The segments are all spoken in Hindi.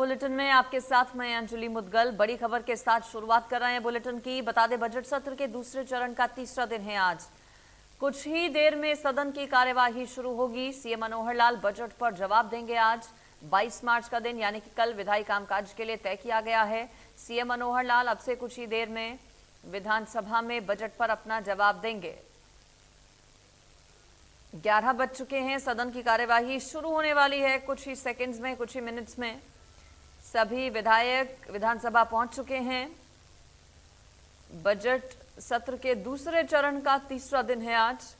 बुलेटिन में आपके साथ मैं अंजलि मुदगल। बड़ी खबर के साथ शुरुआत कर रहे हैं बुलेटिन की। बता दें, बजट सत्र के दूसरे चरण का तीसरा दिन है आज। कुछ ही देर में सदन की कार्यवाही शुरू होगी। सीएम मनोहर लाल बजट पर जवाब देंगे। आज 22 मार्च का दिन यानी कि कल विधायी कामकाज के लिए तय किया गया है। सीएम मनोहर लाल अब से कुछ ही देर में विधानसभा में बजट पर अपना जवाब देंगे। 11 बज चुके हैं। सदन की कार्यवाही शुरू होने वाली है कुछ ही सेकंड्स में, कुछ ही मिनट्स में। सभी विधायक विधानसभा पहुंच चुके हैं। बजट सत्र के दूसरे चरण का तीसरा दिन है आज।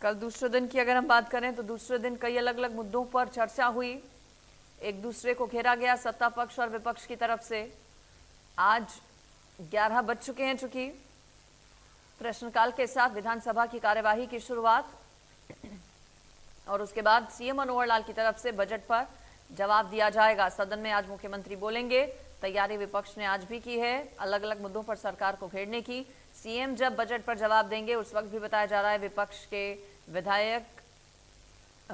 कल दूसरे दिन की अगर हम बात करें तो दूसरे दिन कई अलग अलग मुद्दों पर चर्चा हुई। एक दूसरे को घेरा गया सत्ता पक्ष और विपक्ष की तरफ से। आज 11 बज चुके हैं। चूंकि प्रश्नकाल के साथ विधानसभा की कार्यवाही की शुरुआत और उसके बाद सीएम मनोहर लाल की तरफ से बजट पर जवाब दिया जाएगा। सदन में आज मुख्यमंत्री बोलेंगे। तैयारी विपक्ष ने आज भी की है अलग अलग मुद्दों पर सरकार को घेरने की। सीएम जब बजट पर जवाब देंगे उस वक्त भी बताया जा रहा है विपक्ष के विधायक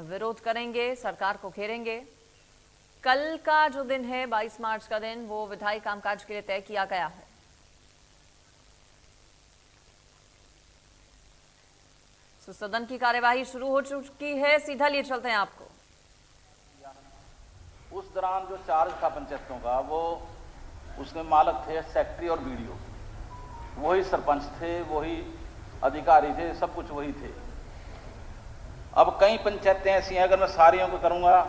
विरोध करेंगे, सरकार को घेरेंगे। कल का जो दिन है 22 मार्च का दिन, वो विधायी कामकाज के लिए तय किया गया है। तो सदन की कार्यवाही शुरू हो चुकी है। सीधा लिए चलते हैं आपको। उस दौरान जो चार्ज था पंचायतों का, वो उसमें मालक थे सेक्रेटरी और बीडीओ। वही सरपंच थे, वही अधिकारी थे, सब कुछ वही थे। अब कई पंचायतें ऐसी हैं, अगर मैं सारियों को करूंगा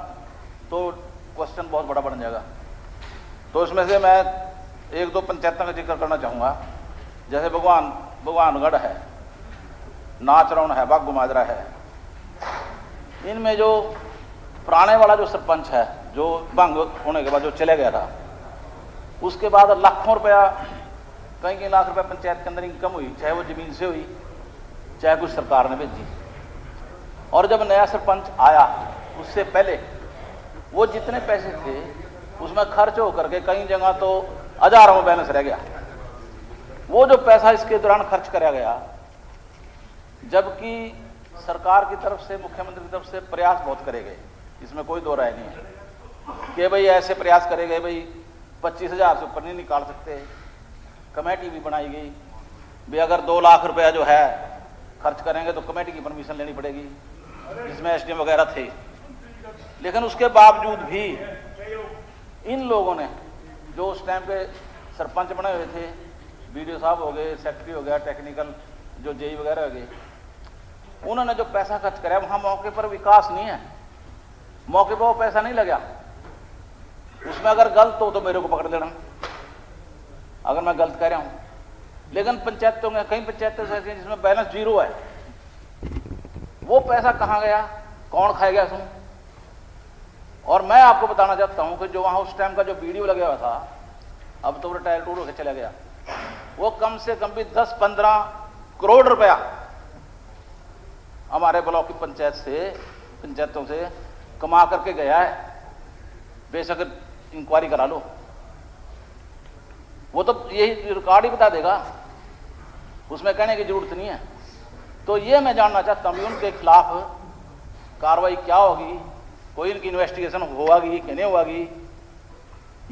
तो क्वेश्चन बहुत बड़ा बन जाएगा। तो इसमें से मैं एक दो पंचायतों का जिक्र करना चाहूंगा। जैसे भगवानगढ़ है, नाचरौन है, बागू माजरा है। इनमें जो पुराने वाला जो सरपंच है, जो भंग होने के बाद जो चले गया था, उसके बाद लाखों रुपया, कई लाख रुपया पंचायत के अंदर इनकम हुई, चाहे वो जमीन से हुई, चाहे कुछ सरकार ने भेजी। और जब नया सरपंच आया उससे पहले वो जितने पैसे थे उसमें खर्च होकर के कई जगह तो हजारों में बैलेंस रह गया। वो जो पैसा इसके दौरान खर्च कराया गया, जबकि सरकार की तरफ से, मुख्यमंत्री की तरफ से प्रयास बहुत करे गए, इसमें कोई दो राय नहीं है कि भाई ऐसे प्रयास करे गए, भाई 25,000 से ऊपर नहीं निकाल सकते। कमेटी भी बनाई गई भी अगर 2 लाख रुपया जो है खर्च करेंगे तो कमेटी की परमिशन लेनी पड़ेगी, जिसमें एसडीएम वगैरह थे। लेकिन उसके बावजूद भी इन लोगों ने जो उस टाइम पे सरपंच बने हुए थे, बीडीओ साहब हो गए, सेक्रेटरी हो गया, टेक्निकल जो जेई वगैरह हो गए, उन्होंने जो पैसा खर्च कराया वहां मौके पर विकास नहीं है, मौके पर वो पैसा नहीं लगा। उसमें अगर गलत हो तो मेरे को पकड़ लेना, अगर मैं गलत कह रहा हूं। लेकिन पंचायतों में कई पंचायतें ऐसी हैं जिसमें बैलेंस 0 है। वो पैसा कहां गया, कौन खाएगा इसमें? और मैं आपको बताना चाहता हूं कि जो वहां उस टाइम का जो बीडीओ लगा हुआ था, अब तो रिटायर टूर होकर चला गया, वो कम से कम भी 10-15 करोड़ रुपया हमारे ब्लॉक की पंचायतों से कमा करके गया है। बेशक इंक्वायरी करा लो, वो तो यही रिकॉर्ड ही बता देगा, उसमें कहने की जरूरत नहीं है। तो ये मैं जानना चाहता हूं उनके खिलाफ कार्रवाई क्या होगी, कोई इनकी इन्वेस्टिगेशन होगी कि नहीं होगी,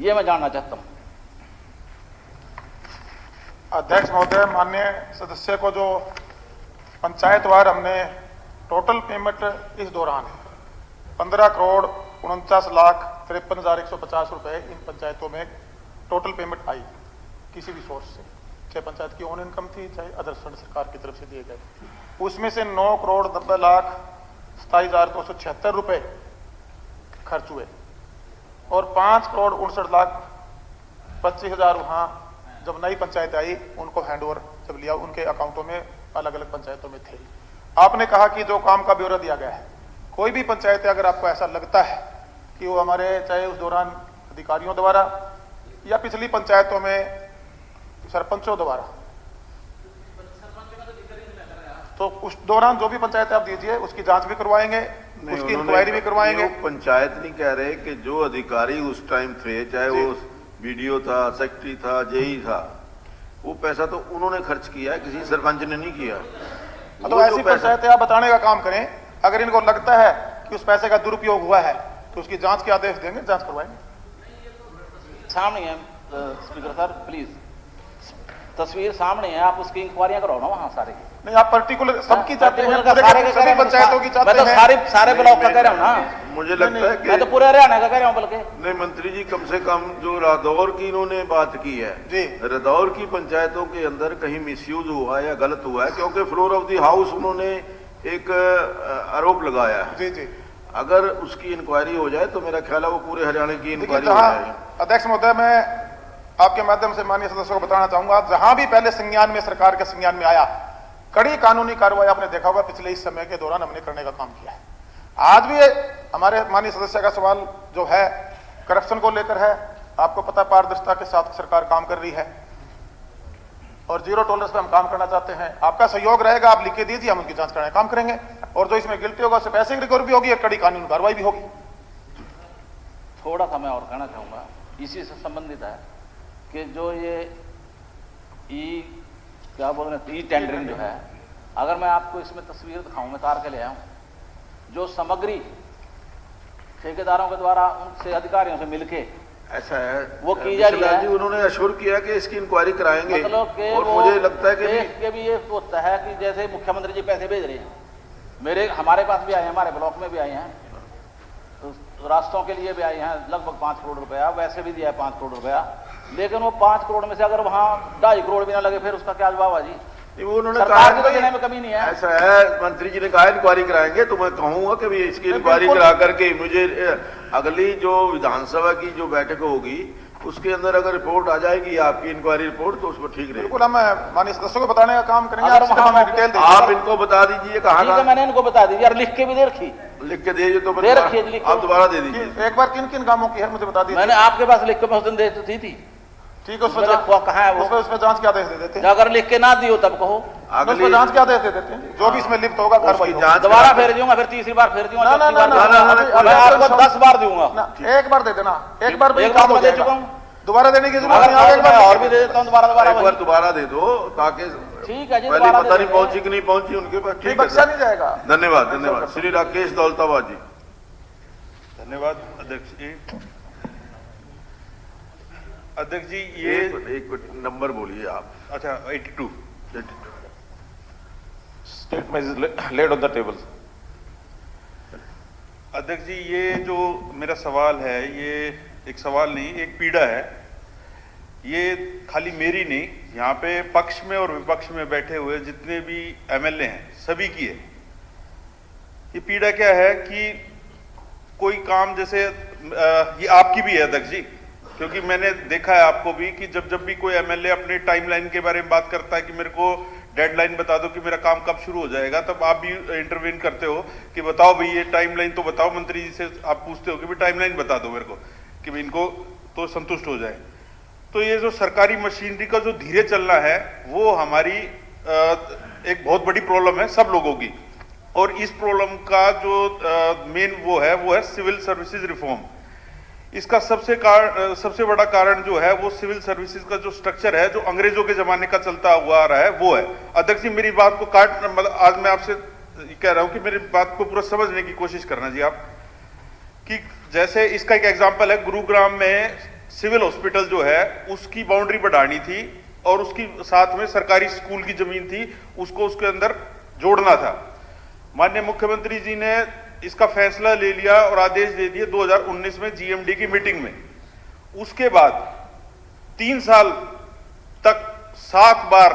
ये मैं जानना चाहता हूं। अध्यक्ष महोदय, माननीय सदस्य को जो पंचायतवार हमने टोटल पेमेंट इस दौरान 15 करोड़ 49,53,150 रुपए इन पंचायतों में टोटल पेमेंट आई किसी भी सोर्स से, चाहे पंचायत की ओन इनकम थी, चाहे अदर फंड सरकार की तरफ से दिए गए। उसमें से 9 करोड़ 90,27,276 रुपए खर्च हुए और 5 करोड़ 59,25,000 वहां जब नई पंचायत आई उनको हैंडओवर जब लिया, उनके अकाउंटों में अलग अलग पंचायतों में थे। आपने कहा कि जो काम का ब्यौरा दिया गया है, कोई भी पंचायत अगर आपको ऐसा लगता है कि वो हमारे चाहे उस दौरान अधिकारियों द्वारा या पिछली पंचायतों में सरपंचों द्वारा, तो उस दौरान जो भी पंचायत आप दीजिए उसकी जांच भी करवाएंगे, उसकी इंक्वायरी भी करवाएंगे। पंचायत नहीं कह रहे कि जो अधिकारी उस टाइम थे, चाहे वो बीडीओ था, सेक्रेटरी था, जेई था, वो पैसा तो उन्होंने खर्च किया है, किसी सरपंच ने नहीं किया। तो ऐसी पंचायतें आप बताने का काम करें। अगर इनको लगता है कि उस पैसे का दुरुपयोग हुआ है तो उसकी जांच के आदेश देंगे, जांच करवाएंगे। सामने है स्पीकर सर, प्लीज तस्वीर सामने है, आप उसकी इंक्वायरियां करो ना वहां सारे। नहीं, आप पर्टिकुलर सबकी चाहते हैं, सभी पंचायतों की चाहते मैं तो हैं। सारे ब्लॉक का कह रहा हूँ ना, मुझे लगता है कि मैं तो पूरे हरियाणा का कह रहा हूँ बल्कि। नहीं मंत्री जी, कम से कम जो रादौर की इन्होंने बात की है जी, रादौर की पंचायतों के अंदर कहीं मिसयूज हुआ है या गलत हुआ है, क्योंकि फ्लोर ऑफ द हाउस उन्होंने एक आरोप लगाया है। जी जी, अगर उसकी इंक्वायरी हो जाए तो मेरा ख्याल है वो पूरे हरियाणा की देखिए इंक्वायरी हो जहां जाएगी। अध्यक्ष महोदय, मैं आपके माध्यम से माननीय सदस्यों को बताना चाहूंगा, जहां भी पहले संज्ञान में, सरकार के संज्ञान में आया, कड़ी कानूनी कार्रवाई आपने देखा होगा पिछले इस समय के दौरान हमने करने का काम किया है। आज भी हमारे माननीय सदस्य का सवाल जो है करप्शन को लेकर है, आपको पता है पारदर्शिता के साथ सरकार काम कर रही है और जीरो टॉलरेंस पे हम काम करना चाहते हैं। आपका सहयोग रहेगा, आप लिख के दीजिए, हम उनकी जांच करने का काम करेंगे और जो इसमें गिल्टी होगा उसे पैसे की रिकवरी भी होगी और कड़ी कानूनी कार्रवाई भी होगी। थोड़ा सा मैं और कहना चाहूंगा, इसी से संबंधित है कि जो ये क्या बोल रहे हैं, ई टेंडरिंग जो है, अगर मैं आपको इसमें तस्वीर दिखाऊं, मैं तार के ले आऊं, जो सामग्री ठेकेदारों के द्वारा उनसे अधिकारियों से मिलके ऐसा है वो की जा रही है। जी उन्होंने अश्योर किया कि इसकी इंक्वायरी कराएंगे, मतलब और मुझे लगता है कि भी ये होता है कि जैसे मुख्यमंत्री जी पैसे भेज रहे हैं, हमारे पास भी आए हैं, हमारे ब्लॉक में भी आए हैं, तो रास्तों के लिए भी आए हैं, लगभग 5 करोड़ रुपया, वैसे भी दिया है 5 करोड़ रुपया, लेकिन वो 5 करोड़ में से अगर वहां 2.5 करोड़ भी ना लगे फिर उसका क्या जवाब है जी? वो उन्होंने सरकार की कहा तो देने में कमी नहीं है। ऐसा है, मंत्री जी ने कहा इंक्वायरी कराएंगे, तो मैं कहूंगा कि भी इसकी इंक्वायरी करा करके मुझे अगली जो विधानसभा की जो बैठक होगी उसके अंदर अगर रिपोर्ट आ जाएगी आपकी इंक्वायरी रिपोर्ट, तो उसमें ठीक रहेगा। बिल्कुल, हम माननीय सदस्यों को बताने का काम करेंगे। अगर वहां डिटेल दें, आप इनको बता दीजिए कहाँ ठीक है, मैंने इनको बता दीजिए, यार लिख के भी दे रखी, लिख के दीजिए, तो दे रखिए, लिख के। आप दोबारा दे दीजिए। एक बार किन किन कामों की है मुझे बता दीजिए। मैंने आपके पास लिख के उस दिन दे तो थी। ठीक है, उसमें देखो कहाँ है वो, उसमें जांच के आदेश दे देते हैं। अगर लिख के ना दियो तब कहो, उसमें जांच के आदेश दे देते हैं, जो भी इसमें लिप्त होगा कार्रवाई होगी। जांच दोबारा फेर दूंगा, फिर तीसरी बार फेर दूंगा, ना, ना, चौथी बार ना, दूंगा। ना, मैं आपको 10 बार दूंगा, ना, एक बार दे देना, एक बार एक बार मैं दे चुका हूँ, दोबारा देने की जरूरत अगर नहीं। एक मैं बार और भी दे देता हूँ दोबारा एक बार वही। दोबारा दे दो, ताकि ठीक है जी, पहले दोबारा पता दे नहीं देंगे। पहुंची कि नहीं पहुंची उनके पास। ठीक है बख्शा सर। नहीं जाएगा। धन्यवाद, धन्यवाद। श्री राकेश दौलताबाद जी। धन्यवाद अध्यक्ष जी। अध्यक्ष जी, ये एक मिनट नंबर बोलिए आप। अच्छा 82 statement laid on the table. अध्यक्ष जी, ये जो मेरा सवाल है, ये एक सवाल नहीं, एक पीड़ा है। ये खाली मेरी नहीं, यहाँ पे पक्ष में और विपक्ष में बैठे हुए जितने भी एमएलए हैं सभी की है। ये पीड़ा क्या है कि कोई काम जैसे ये आपकी भी है अध्यक्ष जी, क्योंकि मैंने देखा है आपको भी कि जब भी कोई एमएलए अपने टाइमलाइन के बारे में बात करता है कि मेरे को डेडलाइन बता दो कि मेरा काम कब शुरू हो जाएगा, तब आप भी इंटरवीन करते हो कि बताओ भाई ये टाइमलाइन तो बताओ। मंत्री जी से आप पूछते हो कि भाई टाइमलाइन बता दो मेरे को कि भाई इनको तो संतुष्ट हो जाए। तो ये जो सरकारी मशीनरी का जो धीरे चलना है वो हमारी एक बहुत बड़ी प्रॉब्लम है सब लोगों की, और इस प्रॉब्लम का जो मेन वो है सिविल सर्विसेज रिफॉर्म। इसका सबसे बड़ा कारण जो है वो सिविल सर्विसेज का जो स्ट्रक्चर है, जो अंग्रेजों के जमाने का चलता हुआ आ रहा है, वो है। अध्यक्ष जी, मेरी बात को मतलब आज मैं आपसे कह रहा हूं कि मेरी बात को पूरा समझने की कोशिश करना जी आप, कि जैसे इसका एक एग्जांपल है, गुरुग्राम में सिविल हॉस्पिटल जो है उसकी बाउंड्री बढ़ानी थी और उसकी साथ में सरकारी स्कूल की जमीन थी, उसको उसके अंदर जोड़ना था। माननीय मुख्यमंत्री जी ने इसका फैसला ले लिया और आदेश दे दिए 2019 में जीएमडी की मीटिंग में। उसके बाद 3 साल तक 7 बार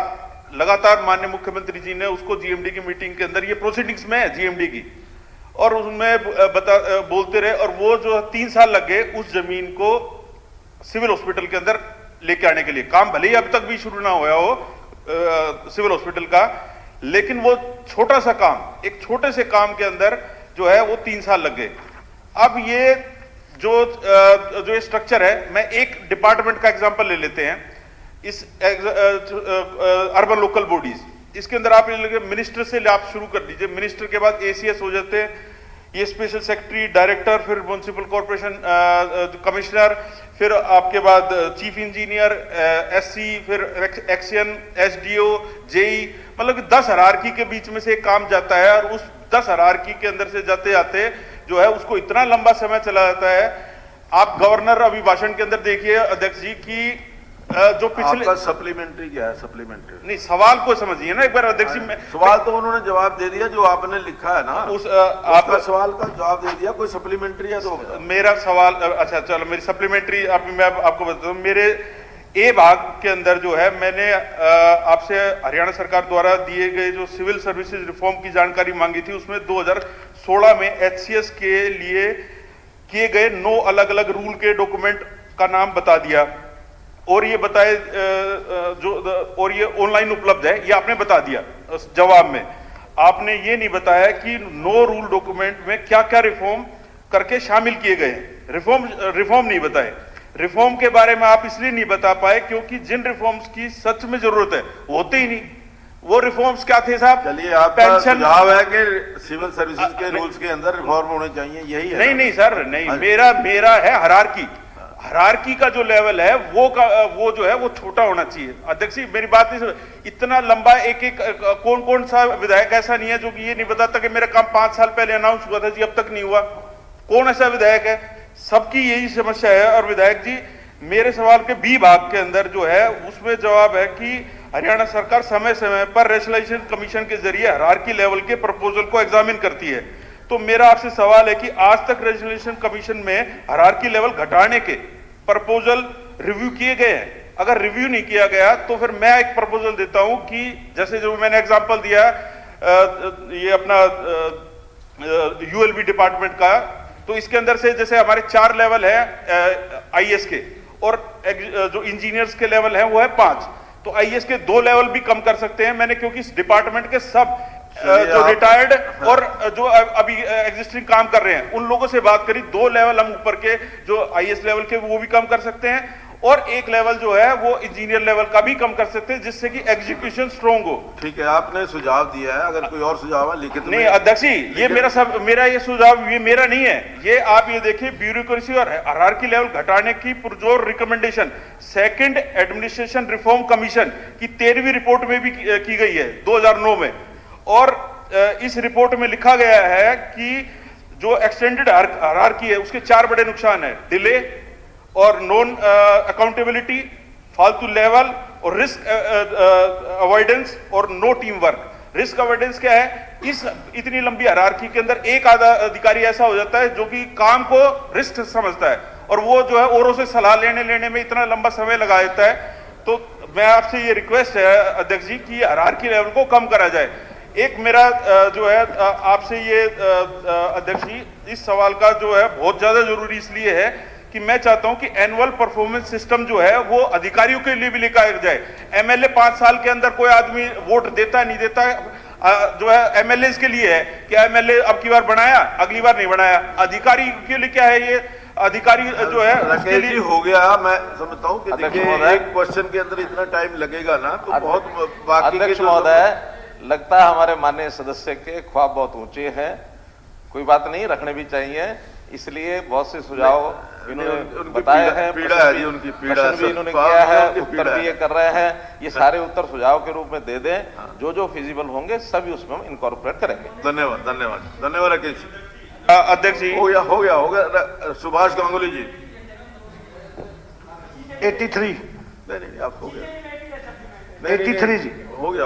लगातार माननीय मुख्यमंत्री जी ने उसको जीएमडी की मीटिंग के अंदर, ये प्रोसीडिंग्स में है जीएमडी की, और उसमें बोलते रहे, और वो जो 3 साल लग गए उस जमीन को सिविल हॉस्पिटल के अंदर लेके आने के लिए। काम भले ही अब तक भी शुरू ना हुआ हो सिविल हॉस्पिटल का, लेकिन वो छोटा सा काम, एक छोटे से काम के अंदर जो है वो 3 साल लग गए। अब ये जो स्ट्रक्चर है, मैं एक डिपार्टमेंट का एग्जांपल ले लेते हैं, इस अर्बन लोकल बॉडीज, इसके अंदर आप मिनिस्टर से आप शुरू कर दीजिए, मिनिस्टर के बाद एसीएस हो जाते हैं, ये स्पेशल सेक्रेटरी, डायरेक्टर, फिर म्युनिसिपल कॉर्पोरेशन कमिश्नर, फिर आपके बाद चीफ इंजीनियर, एससी, फिर एक्शन, एसडीओ, जेई, मतलब कि 10 हायरार्की के बीच में से एक काम जाता है, और उस 10 हायरार्की के अंदर से जाते जाते जो है उसको इतना लंबा समय चला जाता है। आप गवर्नर अभिभाषण के अंदर देखिए अध्यक्ष जी की जो पिछले आपका सप्लीमेंट्री क्या है? सप्लीमेंट्री नहीं, सवाल को समझिए ना एक बार अध्यक्ष जी। सवाल तो उन्होंने जवाब दे दिया जो आपने लिखा है ना, आपका सवाल का जवाब दे दिया। कोई सप्लीमेंट्री है तो मेरा सवाल, अच्छा चलो मेरी सप्लीमेंट्री मैं आपको बताता हूँ। मेरे ए भाग के अंदर जो है मैंने आपसे हरियाणा सरकार द्वारा दिए गए जो सिविल सर्विसेज रिफॉर्म की जानकारी मांगी थी, उसमें 2016 में HCS के लिए किए गए 9 अलग अलग रूल के डॉक्यूमेंट का नाम बता दिया और ये बताए और ये ऑनलाइन उपलब्ध है, ये आपने बता दिया जवाब में। आपने ये नहीं बताया कि 9 रूल डॉक्यूमेंट में क्या क्या रिफॉर्म करके शामिल किए गए हैं। रिफॉर्म नहीं बताए। रिफॉर्म के बारे में आप इसलिए नहीं बता पाए क्योंकि जिन रिफॉर्म्स की सच में जरूरत है वो होते ही नहीं। वो रिफॉर्म्स क्या थे साहब? चलिए, आपका सुझाव है कि सिविल सर्विसेज के रूल्स के अंदर रिफॉर्म होने चाहिए, यही है? नहीं सर, नहीं, मेरा है हायरार्की का जो लेवल है वो जो है वो छोटा होना चाहिए। अध्यक्ष जी मेरी बात नहीं, इतना लंबा एक कौन सा विधायक ऐसा नहीं है जो कि ये नहीं बताता कि मेरा काम 5 साल पहले अनाउंस हुआ था जी, अब तक नहीं हुआ। कौन ऐसा विधायक है? सबकी यही समस्या है। और विधायक जी मेरे सवाल के बी भाग के अंदर जो है उसमें जवाब है कि हरियाणा सरकार समय समय पर रेशनलाइजेशन कमीशन के जरिए हायरार्की लेवल के प्रपोजल को एग्जामिन करती है। तो मेरा आपसे सवाल है कि आज तक रेजोल्यूशन कमीशन में हायरार्की लेवल घटाने के प्रपोजल रिव्यू किए गए हैं? अगर रिव्यू नहीं किया गया तो फिर मैं एक प्रपोजल देता हूं कि जैसे जो मैंने एग्जांपल दिया ये अपना ULB डिपार्टमेंट का, तो इसके अंदर से जैसे हमारे 4 लेवल है IAS के और जो इंजीनियर्स के लेवल है वो है 5, तो IAS के 2 लेवल भी कम कर सकते हैं मैंने, क्योंकि इस डिपार्टमेंट के सब जो रिटायर्ड और जो अभी एग्जिस्टिंग काम कर रहे हैं उन लोगों से बात करी, 2 लेवल हम ऊपर के जो IAS लेवल के वो भी कम कर सकते हैं और 1 लेवल जो है वो इंजीनियर लेवल का भी कम कर सकते हैं, जिससे कि एग्जीक्यूशन स्ट्रॉन्ग हो। ठीक है, आपने सुझाव दिया है, अगर कोई और सुझाव है लिखित नहीं अध्यक्ष जी, ये मेरा ये सुझाव ये मेरा नहीं है, ये आप ये देखिए ब्यूरोक्रेसी और हायरार्की लेवल घटाने की पुरजोर recommendation second administration reform commission की 13वीं रिपोर्ट में भी की गई है 2009 में। और इस रिपोर्ट में लिखा गया है कि जो एक्सटेंडेड हायरार्की है उसके 4 बड़े नुकसान है: डिले और नॉन अकाउंटेबिलिटी, फालतू लेवल और रिस्क अवॉइडेंस और no teamwork. Risk avoidance क्या है? इस इतनी लंबी हायरार्की के अंदर एक आधा अधिकारी ऐसा हो जाता है जो कि काम को रिस्क समझता है और वो जो है औरों से सलाह लेने में इतना लंबा समय लगा देता है। तो मैं आपसे ये रिक्वेस्ट है अध्यक्ष जी कि हायरार्की लेवल को कम करा जाए। एक मेरा जो है आपसे ये अध्यक्ष जी इस सवाल का जो है बहुत ज्यादा जरूरी इसलिए है कि मैं चाहता हूं कि एनुअल परफॉर्मेंस सिस्टम जो है वो अधिकारियों के लिए भी लेकर जाए। MLA 5 साल के अंदर कोई आदमी वोट देता नहीं देता जो है MLAs के लिए है कि MLA अब की बार बनाया अगली बार नहीं बनाया। अधिकारी के लिए क्या है? ये अधिकारी जो है उसके लिए हो गया। मैं समझता हूं कि देखिए एक क्वेश्चन के अंदर इतना टाइम लगेगा ना तो बहुत बाकी अध्यक्ष महोदय, लगता है हमारे माननीय सदस्य के ख्वाब बहुत ऊंचे हैं, कोई बात नहीं, रखने भी चाहिए, इसलिए बहुत से सुझाव इन्होंने बताए हैं, पीड़ा है जी, उनकी पीड़ा भी इन्होंने किया है, उत्तर भी ये कर रहे हैं। ये सारे उत्तर सुझाव के रूप में दे दें, जो फिजिबल होंगे सभी उसमें हम इनकॉर्पोरेट करेंगे। धन्यवाद धन्यवाद धन्यवाद राकेश जी। अध्यक्ष जी हो गया। सुभाष गांगुली जी 83। नहीं आप हो गया। 83 जी हो गया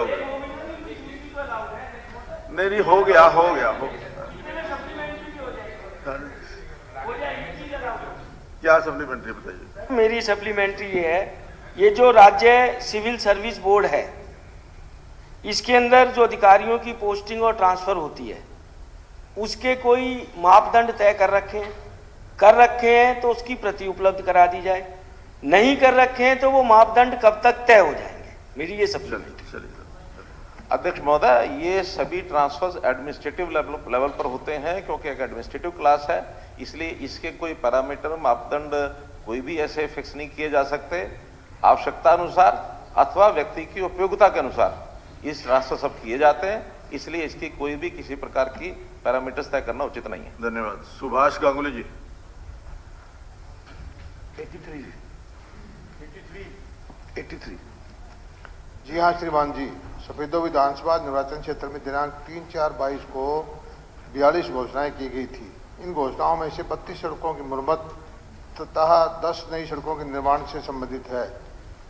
नहीं हो गया क्या सप्लीमेंट्री बताइए? मेरी सप्लीमेंट्री ये है, ये जो राज्य सिविल सर्विस बोर्ड है इसके अंदर जो अधिकारियों की पोस्टिंग और ट्रांसफर होती है उसके कोई मापदंड तय कर रखे हैं तो उसकी प्रति उपलब्ध करा दी जाए, नहीं कर रखे हैं तो वो मापदंड कब तक तय हो जाएंगे। मेरी ये सप्लीमेंट्री। अध्यक्ष महोदय, ये सभी ट्रांसफर्स एडमिनिस्ट्रेटिव लेवल पर होते हैं क्योंकि एक एडमिनिस्ट्रेटिव क्लास है, इसलिए इसके कोई पैरामीटर मापदंड कोई भी ऐसे फिक्स नहीं किए जा सकते। आवश्यकता अनुसार अथवा व्यक्ति की उपयोगिता के अनुसार इस ट्रांसफर सब किए जाते हैं, इसलिए इसकी कोई भी किसी प्रकार की पैरामीटर्स तय करना उचित नहीं है। धन्यवाद। सुभाष गांगुली जी 83। जी हाँ श्रीमान जी, सफेदो विधानसभा निर्वाचन क्षेत्र में दिनांक 3/4/22 को 42 घोषणाएं की गई थी। इन घोषणाओं में से 32 सड़कों की मरम्मत तथा 10 नई सड़कों के निर्माण से संबंधित है।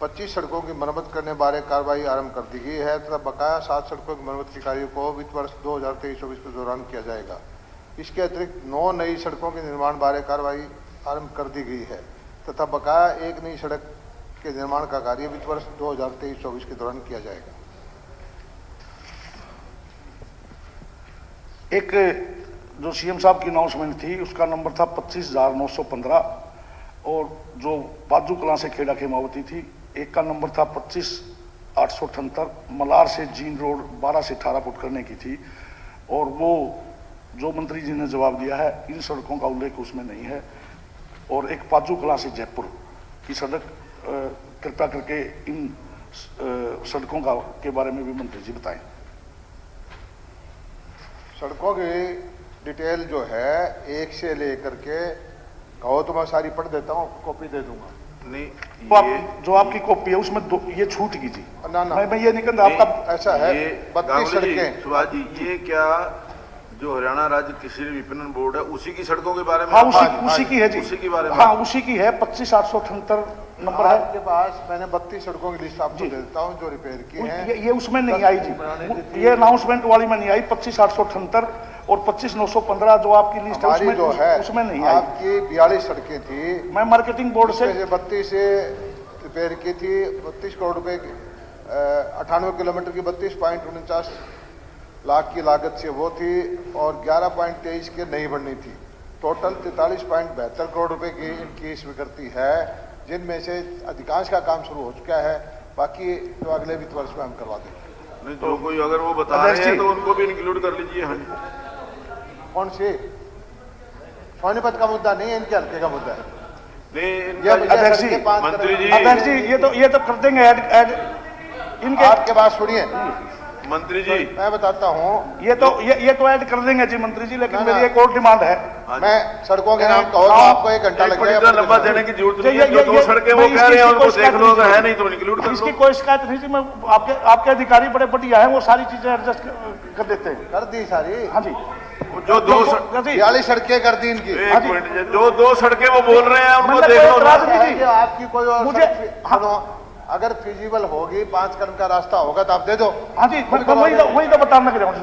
25 सड़कों की मरम्मत करने बारे कार्रवाई आरंभ कर दी गई है तथा बकाया 7 सड़कों की मरम्मत के कार्यों को वित्त वर्ष 2023-24 के दौरान किया जाएगा। इसके अतिरिक्त 9 नई सड़कों के निर्माण बारे कार्रवाई आरंभ कर दी गई है तथा बकाया 1 नई सड़क के निर्माण का कार्य वित्त वर्ष 2023-24 के दौरान किया जाएगा। एक जो सीएम साहब की अनाउंसमेंट थी उसका नंबर था 25,915 और जो बाजू कलां से खेड़ा खेमावती थी एक का नंबर था 25,878 मलार से जीन रोड 12 से 18 फुट करने की थी और वो जो मंत्री जी ने जवाब दिया है इन सड़कों का उल्लेख उसमें नहीं है। और एक बाजू कलां से जयपुर की सड़क कृपया करके इन सड़कों का के बारे में भी मंत्री जी बताएं। सड़कों की डिटेल जो है एक से लेकर के कहो तो मैं सारी पढ़ देता हूँ, कॉपी दे दूंगा। नहीं तो ये जो आपकी कॉपी है उसमें ये छूट की थी ना मैं ये नहीं कहता आपका ऐसा है। ये 32 सड़कें सुभाष जी ये क्या जो हरियाणा राज्य कृषि विपणन बोर्ड है उसी की सड़कों के बारे में? हाँ उसी की है जी, उसी के बारे में। हाँ उसी की है 25,878 नंबर है आपके पास। मैंने 32 सड़कों की लिस्ट आपको दे देता हूँ जो रिपेयर की है। ये उसमें नहीं आई जी, ये अनाउंसमेंट वाली में नहीं आई। 25,878 और 25,915 जो आपकी लिस्ट है हमारी जो है उसमें नहीं आई। आपकी 42 सड़कें थी, मैं मार्केटिंग बोर्ड से 32 से रिपेयर की थी। 32 करोड़ रुपए 98 किलोमीटर की 32.49 लाख की लागत से वो थी और 11.23 के नहीं बननी थी। टोटल 43.72 करोड़ रुपए की इनकी स्वीकृति है जिनमें से अधिकांश का काम शुरू हो चुका है। बाकी जो अगले वित्त वर्ष में हम करवा देंगे। नहीं तो कोई अगर वो बता रहे हैं तो उनको भी इंक्लूड कर लीजिए। हाँ जी कौन सी सोनीपत का मुद्दा नहीं है, इनके हल्के का मुद्दा है। नहीं अध्यक्ष जी, अध्यक्ष जी ये तो कर देंगे ऐड इनके। आपके बात सुनिए मंत्री जी, मैं बताता हूँ ये तो ऐड कर देंगे जी मंत्री जी, लेकिन मेरी एक और डिमांड है। मैं सड़कों के नाम कहो तो आपको 1 घंटा लग जाएगा। लंबा देने की जरूरत नहीं है। जो 2 सड़कें वो कह रहे हैं उनको देख लो, अगर है नहीं तो इंक्लूड कर लो। इसकी कोई शिकायत नहीं थी। मैं आपके अधिकारी बड़े बढ़िया हैं, वो सारी चीजें एडजस्ट कर देते हैं। कर दी सारी। हाँ जी जो 42 सड़कें कर दी इनकी। एक मिनट, जो 2 सड़कें वो बोल रहे हैं उनको देख लो। आपकी कोई और मुझे अगर फिजिबल होगी 5 कदम का रास्ता होगा तो आप दे दो। हाँ जी वही तो बताना लग रहा हूँ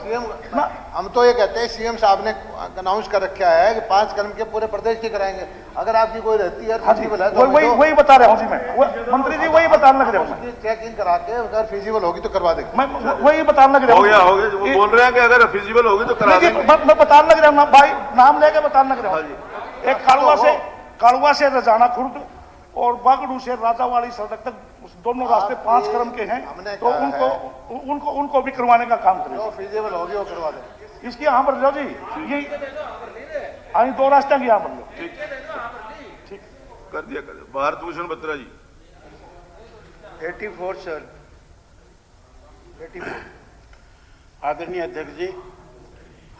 सीएम हम तो ये कहते हैं सीएम साहब ने अनाउंस कर रखा है कि 5 कदम के पूरे प्रदेश की कराएंगे। अगर आपकी कोई रहती है फिजिबल है तो वही बता रहा हूँ जी मैं। मंत्री जी वही बताने लग रहा हूँ। चेक इन करा के अगर फिजिबल होगी तो करवा देंगे। मैं वही बताने लग रहा हूँ। हो गया वो बोल रहे हैं कि अगर फिजिबल होगी तो करा देंगे। मैं बताने लग रहा हूँ भाई, नाम लेके बताने लग रहा हूँ। एक कालुआ से रजाना खुर्द और बागड़ू से राजावाड़ी सड़क तक दोनों रास्ते 5 कदम के हैं तो उनको भी करवाने का काम करें। जो फिजिबल होगी वो करवा देंगे। इसकी यहाँ पर लो जी, ये आई 2 रास्ते की यहाँ पर लो। ठीक कर दिया भारत भूषण बत्रा जी। 84 सर 84। आदरणीय अध्यक्ष जी,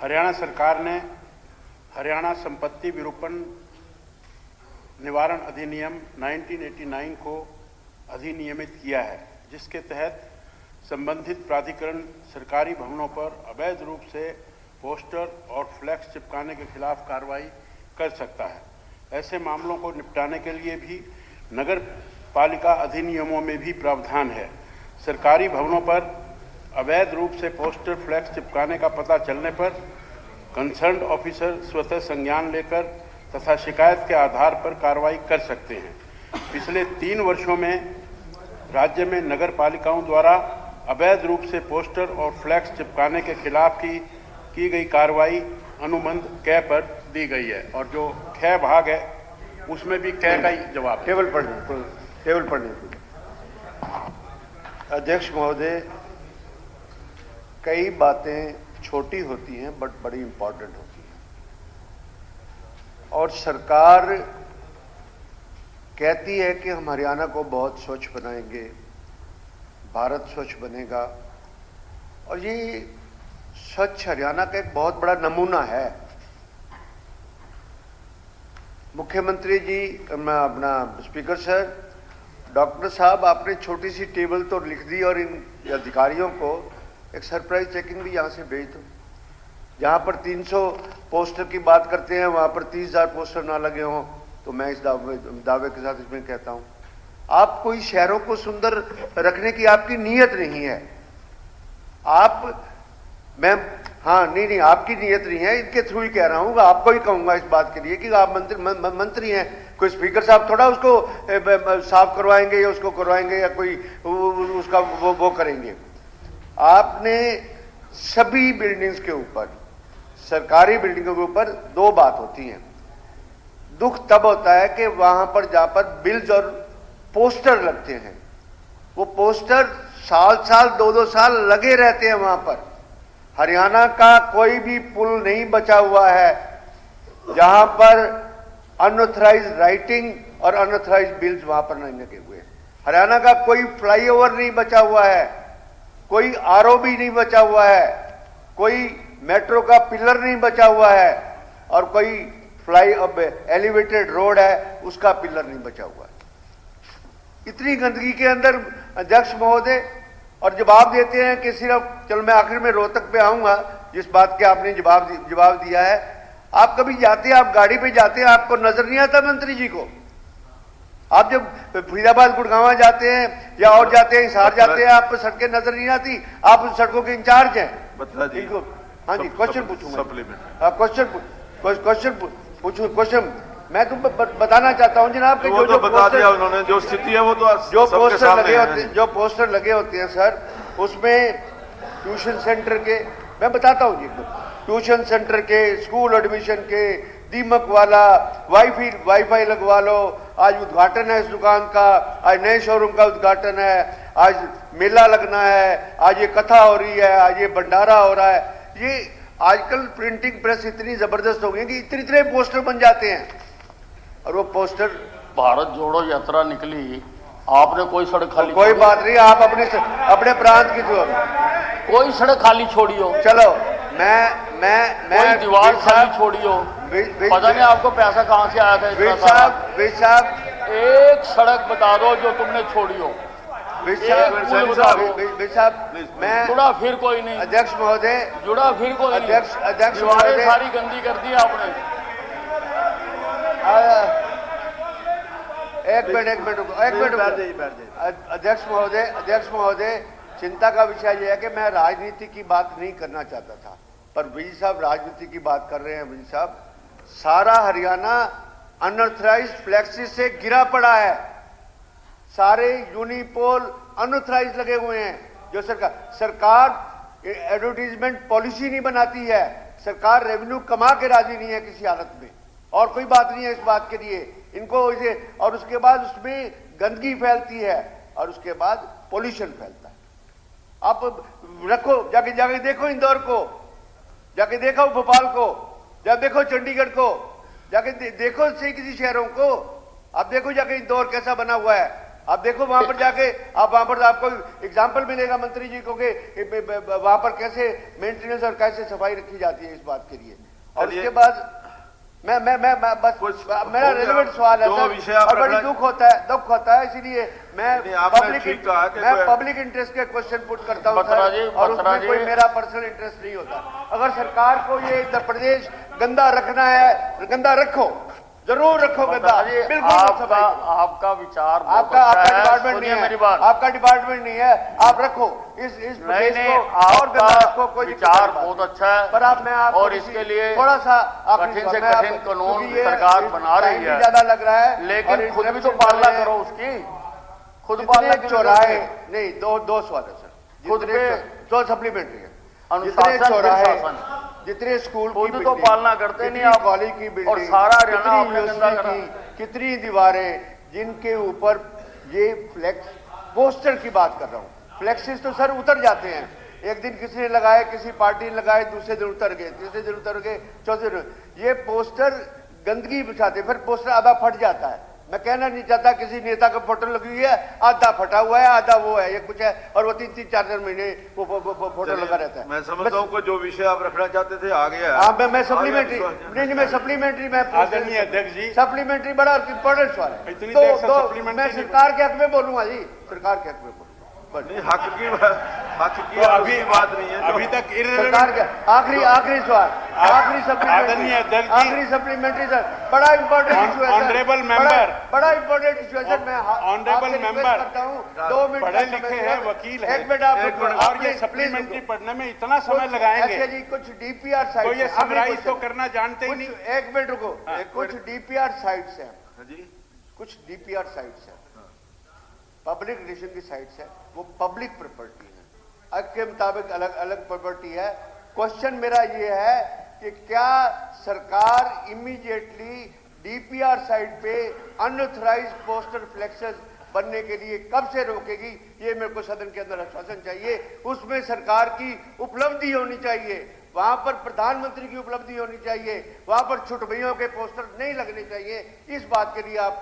हरियाणा सरकार ने हरियाणा संपत्ति विरूपण निवारण अधिनियम 1989 को अधिनियमित किया है, जिसके तहत संबंधित प्राधिकरण सरकारी भवनों पर अवैध रूप से पोस्टर और फ्लैक्स चिपकाने के खिलाफ कार्रवाई कर सकता है। ऐसे मामलों को निपटाने के लिए भी नगर पालिका अधिनियमों में भी प्रावधान है। सरकारी भवनों पर अवैध रूप से पोस्टर फ्लैक्स चिपकाने का पता चलने पर कंसर्न्ड ऑफिसर स्वतः संज्ञान लेकर तथा शिकायत के आधार पर कार्रवाई कर सकते हैं। पिछले 3 वर्षों में राज्य में नगर पालिकाओं द्वारा अवैध रूप से पोस्टर और फ्लैक्स चिपकाने के खिलाफ की गई कार्रवाई अनुबंध क पर दी गई है और जो ख भाग है उसमें भी क का ही जवाब। टेबल पढ़ने अध्यक्ष महोदय, कई बातें छोटी होती हैं बट बड़ी इंपॉर्टेंट होती हैं और सरकार कहती है कि हम हरियाणा को बहुत स्वच्छ बनाएंगे, भारत स्वच्छ बनेगा और ये स्वच्छ हरियाणा का एक बहुत बड़ा नमूना है। मुख्यमंत्री जी, अपना स्पीकर सर, डॉक्टर साहब, आपने छोटी सी टेबल तो लिख दी और इन अधिकारियों को एक सरप्राइज चेकिंग भी यहाँ से भेज दो। जहां पर 300 पोस्टर की बात करते हैं वहां पर 30,000 पोस्टर ना लगे हों, तो मैं इस दावे के साथ इसमें कहता हूं आप कोई शहरों को सुंदर रखने की आपकी नीयत नहीं है। नहीं आपकी नीयत नहीं है, इनके थ्रू ही कह रहा हूं, आपको ही कहूंगा इस बात के लिए कि आप मंत्री हैं, कोई स्पीकर साहब थोड़ा उसको साफ करवाएंगे या उसको करवाएंगे या कोई उसका वो करेंगे। आपने सभी बिल्डिंग्स के ऊपर, सरकारी बिल्डिंगों के ऊपर 2 बात होती हैं। दुख तब होता है कि वहां पर जहां पर बिल्स और पोस्टर लगते हैं, वो पोस्टर साल 2-2 साल लगे रहते हैं वहां पर। हरियाणा का कोई भी पुल नहीं बचा हुआ है जहां पर अनऑथराइज्ड राइटिंग और अनऑथराइज्ड बिल्स वहां पर नहीं लगे हुए। हरियाणा का कोई फ्लाईओवर नहीं बचा हुआ है, कोई आरओबी नहीं बचा हुआ है, कोई मेट्रो का पिलर नहीं बचा हुआ है और कोई एलिवेटेड रोड है उसका पिलर नहीं बचा हुआ है। इतनी गंदगी के अंदर अध्यक्ष महोदय और जवाब देते हैं कि सिर्फ, चलो मैं आखिर में रोहतक पे आऊंगा जिस बात के आपने जवाब दिया है। आप कभी जाते हैं, आप गाड़ी पे जाते हैं, आपको नजर नहीं आता मंत्री जी को? आप जब फरीदाबाद गुड़गांव जाते हैं या और जाते हैं, हिसार जाते हैं, आपको सड़कें नजर नहीं आती? आप उन सड़कों के इंचार्ज हैं। हाँ जी, क्वेश्चन पूछूंगा, क्वेश्चन मैं तो बताना चाहता हूं जनाब कि जो बता दिया उन्होंने, जो स्थिति है वो तो जो पोस्टर लगे होते हैं सर, उसमें ट्यूशन सेंटर के, मैं बताता हूं जी, ट्यूशन सेंटर के, स्कूल एडमिशन के, दीमक वाला, वाईफाई लगवा लो, आज उद्घाटन है इस दुकान का, आज नए शोरूम का उद्घाटन है, आज मेला लगना है, आज ये कथा हो रही है, आज ये भंडारा हो रहा है। ये आजकल प्रिंटिंग प्रेस इतनी जबरदस्त हो गई कि इतने पोस्टर बन जाते हैं और वो पोस्टर। भारत जोड़ो यात्रा निकली, आपने कोई सड़क खाली, कोई बात नहीं, आप अपने प्रांत की जो कोई सड़क खाली छोड़ी हो, चलो मैं कोई दीवार खाली छोड़ी हो, पता नहीं आपको पैसा कहां से आया था इतना साहब, एक सड़क बता दो जो तुमने छोड़ी हो, मैं जुड़ा फिर कोई नहीं, अध्यक्ष महोदय जुड़ा फिर कोई अध्यक्ष महोदय, सारी गंदी कर दी आपने। एक मिनट अध्यक्ष महोदय, चिंता का विषय यह है कि मैं राजनीति की बात नहीं करना चाहता था, पर विजय साहब राजनीति की बात कर रहे हैं। विजय साहब, सारा हरियाणा अनऑथराइज्ड फ्लेक्सी से गिरा पड़ा है, सारे यूनिपोल अनऑथराइज्ड लगे हुए हैं। जो सरकार एडवर्टीजमेंट पॉलिसी नहीं बनाती है, सरकार रेवेन्यू कमा के राजी नहीं है किसी हालत में, और कोई बात नहीं है इस बात के लिए इनको इसे, और उसके बाद उसमें गंदगी फैलती है और उसके बाद पोल्यूशन फैलता है। आप रखो, जाके देखो इंदौर को, जाके देखो भोपाल को, जाके देखो चंडीगढ़ को, जाके देखो से किसी शहरों को, आप देखो जाके इंदौर कैसा बना हुआ है, आप देखो वहां पर जाके, आप वहां पर आपको एग्जाम्पल मिलेगा मंत्री जी को कि वहां पर कैसे मेंटेनेंस और कैसे सफाई रखी जाती है इस बात के लिए। और उसके बाद मैं बस मेरा रेलेवेंट सवाल है सर, और बड़ी दुख होता है इसीलिए मैं पब्लिक इंटरेस्ट के क्वेश्चन पुट करता हूं सर, और उसमें कोई मेरा पर्सनल इंटरेस्ट नहीं होता। अगर सरकार को ये उत्तर प्रदेश गंदा रखना है, गंदा रखो, जरूर रखो गंदा, बिल्कुल। आपका विचार, आपका डिपार्टमेंट नहीं है, मेरी बात, आपका डिपार्टमेंट नहीं है, आप रखो इस प्रदेश को और गंदा रखो, कोई विचार बहुत अच्छा है, पर आप और इसके लिए थोड़ा सा कठिन से कठिन कानून सरकार बना रही है, ज्यादा लग रहा है, लेकिन खुद भी तो पालना करो उसकी, खुद पालना। चौराहे नहीं, दो सवाल है सर, खुद पे दो सप्लीमेंट्री है, अनुशासन, जितने स्कूल खुद तो पालना करते नहीं आप, कॉलेज की बिल्डिंग, और सारा हरियाणा आपने गंदा करा, कितनी दीवारें जिनके ऊपर ये फ्लेक्स, पोस्टर की बात कर रहा हूँ, फ्लेक्सिस तो सर उतर जाते हैं, एक दिन किसी ने लगाए, किसी पार्टी ने लगाए, दूसरे दिन उतर गए, तीसरे दिन उतर गए, चौथे दिन, ये पोस्टर गंदगी बिछाते, फिर पोस्टर आधा फट जाता है। मैं कहना नहीं चाहता किसी नेता का फोटो लगी हुई है, आधा फटा हुआ है, आधा वो है, ये कुछ है, और वो 3-4 महीने वो फोटो लगा रहता है। मैं समझता हूँ जो विषय आप रखना चाहते थे आ गया। हाँ, मैं सप्लीमेंट्री नहीं, मैं सप्लीमेंट्री, मैं आदरणीय अध्यक्ष जी, सप्लीमेंट्री बड़ा इंपॉर्टेंट सवाल है, तो मैं सरकार के हक में बोलूंगा जी, सरकार के हक में बोलूंगा, हक की बाकी तो अभी बात नहीं है अभी तक सरकार का आखिरी सवाल, आखिरी सप्लीमेंट्री सर, बड़ा इंपॉर्टेंट इशू है, ऑनरेबल मेंबर, बड़ा इंपॉर्टेंट इशू है सर। मैं ऑनरेबल मेंबर करता हूँ 2 मिनट पढ़े लिखे हैं, वकील हैं, एक मिनट आप और ये सप्लीमेंट्री पढ़ने में इतना समय लगाएंगे जी। कुछ डीपीआर साइट, तो ये समराइज तो करना जानते ही नहीं। एक मिनट रुको, कुछ डीपीआर साइट्स हैं जी, कुछ डीपीआर साइट्स हैं, पब्लिक रिलेशन की साइट्स है, वो पब्लिक प्रॉपर्टी है, एक्ट के मुताबिक अलग अलग प्रॉपर्टी है। क्वेश्चन मेरा ये है कि क्या सरकार इमीडिएटली डीपीआर साइट पे अनऑथराइज्ड पोस्टर फ्लेक्सेस बनने के लिए कब से रोकेगी, ये मेरे को सदन के अंदर आश्वासन चाहिए। उसमें सरकार की उपलब्धि होनी चाहिए, वहां पर प्रधानमंत्री की उपलब्धि होनी चाहिए, वहां पर छुटभइयों के पोस्टर नहीं लगने चाहिए। इस बात के लिए आप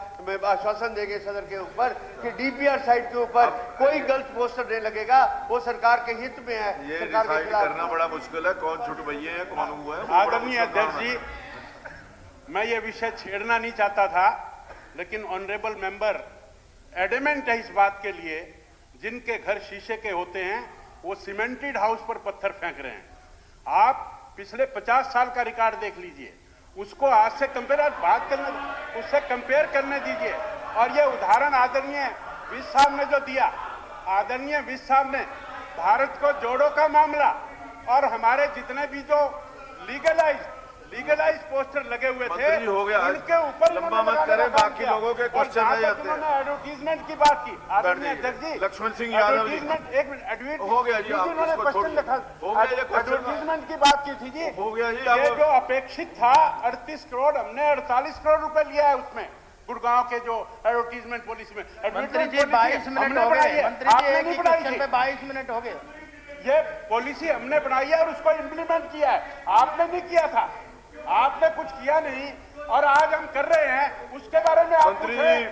आश्वासन देंगे सदन के ऊपर कि डीपीआर साइट के ऊपर कोई गलत पोस्टर नहीं लगेगा, वो सरकार के हित में है। ये सरकार के खिलाफ करना बड़ा मुश्किल है, कौन छुटभइये हैं कौन हुआ है। आदरणीय अध्यक्ष जी, मैं ये विषय छेड़ना नहीं चाहता था, लेकिन ऑनरेबल मेंबर एडमेंट है इस बात के लिए, जिनके घर शीशे के होते हैं वो सीमेंटेड हाउस पर पत्थर फेंक रहे हैं। आप पिछले 50 साल का रिकॉर्ड देख लीजिए, उसको आज से कंपेयर बात करने, उससे कंपेयर करने दीजिए। और ये उदाहरण आदरणीय विज साहब ने जो दिया, आदरणीय विज साहब ने भारत को जोड़ो का मामला और हमारे जितने भी जो लीगलाइज पोस्टर लगे हुए थे, हो गया, उनके ऊपर लंबा मत करें, बाकी लोगों के क्वेश्चन रह जाते हैं। एडवर्टीजमेंट की बात की आदरणीय अध्यक्ष जी, लक्ष्मण सिंह यादव जी, एक मिनट हो गया जी, आप उन्होंने इसको क्वेश्चन लिखा, एडवर्टीजमेंट की बात की थी जी, हो गया जी। ये जो अपेक्षित था 38 करोड़, हमने 48 करोड़ रुपए लिया है उसमें, गुड़गांव के जो एडवर्टीजमेंट पॉलिसी में। मंत्री जी 22 मिनट हो गए, मंत्री जी एक ही क्वेश्चन पे 22 मिनट हो गए। ये पॉलिसी हमने बनाई है और उसको इम्प्लीमेंट किया है, आपने नहीं किया था, आपने कुछ किया नहीं और आज हम कर रहे हैं, उसके बारे में आप मंत्री जी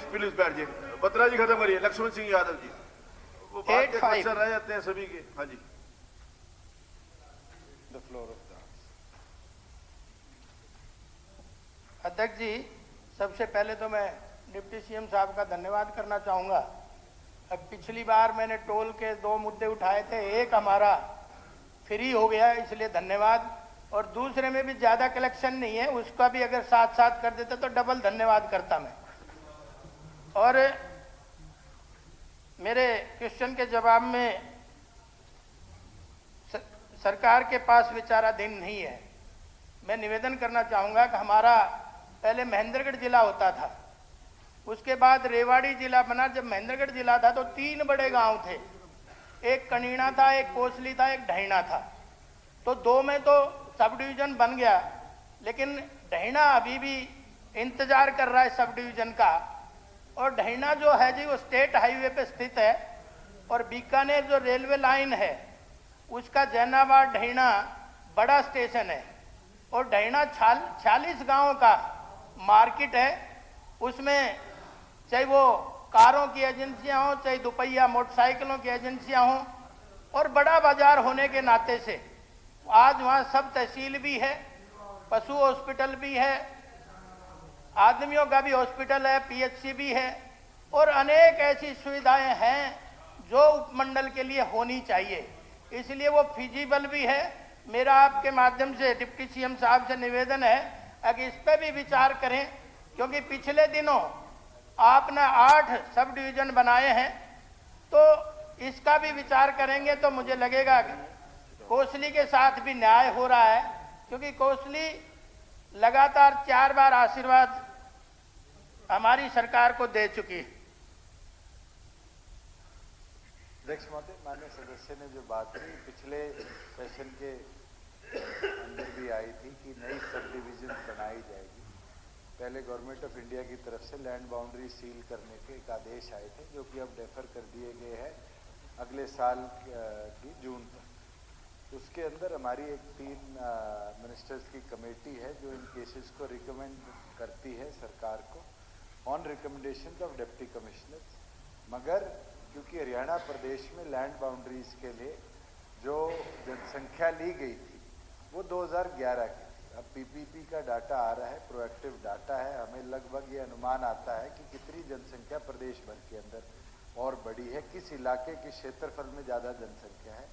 प्लीज बैठ जाइए। बत्रा जी खत्म करिए। लक्ष्मण सिंह यादव जी, वो बात के क्वेश्चन रह जाते हैं सभी के। हाँ जी, द फ्लोर ऑफ द अध्यक्ष जी, सबसे पहले तो मैं डिप्टी सीएम साहब का धन्यवाद करना चाहूंगा। अब पिछली बार मैंने टोल के 2 मुद्दे उठाए थे, एक हमारा फ्री हो गया इसलिए धन्यवाद, और दूसरे में भी ज्यादा कलेक्शन नहीं है, उसका भी अगर साथ साथ कर देते तो डबल धन्यवाद करता मैं। और मेरे क्वेश्चन के जवाब में सरकार के पास विचाराधीन नहीं है। मैं निवेदन करना चाहूंगा कि हमारा पहले महेंद्रगढ़ जिला होता था, उसके बाद रेवाड़ी जिला बना। जब महेंद्रगढ़ जिला था तो 3 बड़े गांव थे, एक कनीना था, एक कोसली था, एक ढैना था। तो 2 में तो सब डिवीजन बन गया, लेकिन ढैना अभी भी इंतजार कर रहा है सब डिवीजन का। और ढैना जो है जी वो स्टेट हाईवे पे स्थित है, और बीकानेर जो रेलवे लाइन है उसका जैनाबाद ढैना बड़ा स्टेशन है, और ढैना 46 गांवों का मार्केट है। उसमें चाहे वो कारों की एजेंसियां हो, चाहे दुपहिया मोटरसाइकिलों की एजेंसियां हो, और बड़ा बाजार होने के नाते से आज वहां सब तहसील भी है, पशु हॉस्पिटल भी है, आदमियों का भी हॉस्पिटल है, पीएचसी भी है, और अनेक ऐसी सुविधाएं हैं जो उपमंडल के लिए होनी चाहिए, इसलिए वो फिजिबल भी है। मेरा आपके माध्यम से डिप्टी सीएम साहब से निवेदन है कि इस पर भी विचार करें, क्योंकि पिछले दिनों आपने 8 सब डिवीजन बनाए हैं, तो इसका भी विचार करेंगे तो मुझे लगेगा कोसली के साथ भी न्याय हो रहा है, क्योंकि कोसली लगातार 4 बार आशीर्वाद हमारी सरकार को दे चुकी है। अध्यक्ष महोदय, माननीय सदस्य ने जो बात की पिछले सेशन के अंदर भी आई थी कि नई सब डिवीजन बनाई जाएगी। पहले गवर्नमेंट ऑफ इंडिया की तरफ से लैंड बाउंड्री सील करने के एक आदेश आए थे, जो कि अब डेफर कर दिए गए हैं अगले साल की जून तक। उसके अंदर हमारी एक 3 मिनिस्टर्स की कमेटी है जो इन केसेस को रिकमेंड करती है सरकार को on recommendation of deputy commissioners. मगर क्योंकि हरियाणा प्रदेश में लैंड बाउंड्रीज के लिए जो जनसंख्या ली गई थी वो 2011 की थी। अब पीपीपी का डाटा आ रहा है, प्रोएक्टिव डाटा है, हमें लगभग ये अनुमान आता है कि कितनी जनसंख्या प्रदेश भर के अंदर और बड़ी है, किस इलाके के क्षेत्रफल में ज़्यादा जनसंख्या है।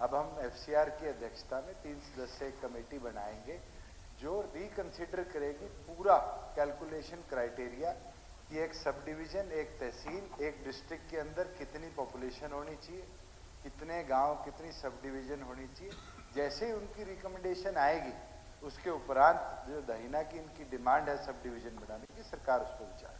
अब हम एफसीआर की अध्यक्षता में 3 सदस्यीय कमेटी बनाएंगे जो रिकंसिडर करेगी पूरा कैलकुलेशन क्राइटेरिया कि एक सब डिवीजन, एक तहसील, एक डिस्ट्रिक्ट के अंदर कितनी पॉपुलेशन होनी चाहिए, कितने गांव, कितनी सब डिवीजन होनी चाहिए। जैसे ही उनकी रिकमेंडेशन आएगी उसके उपरांत जो दहीना की इनकी डिमांड है सब डिवीजन बनाने की, सरकार उस पर विचार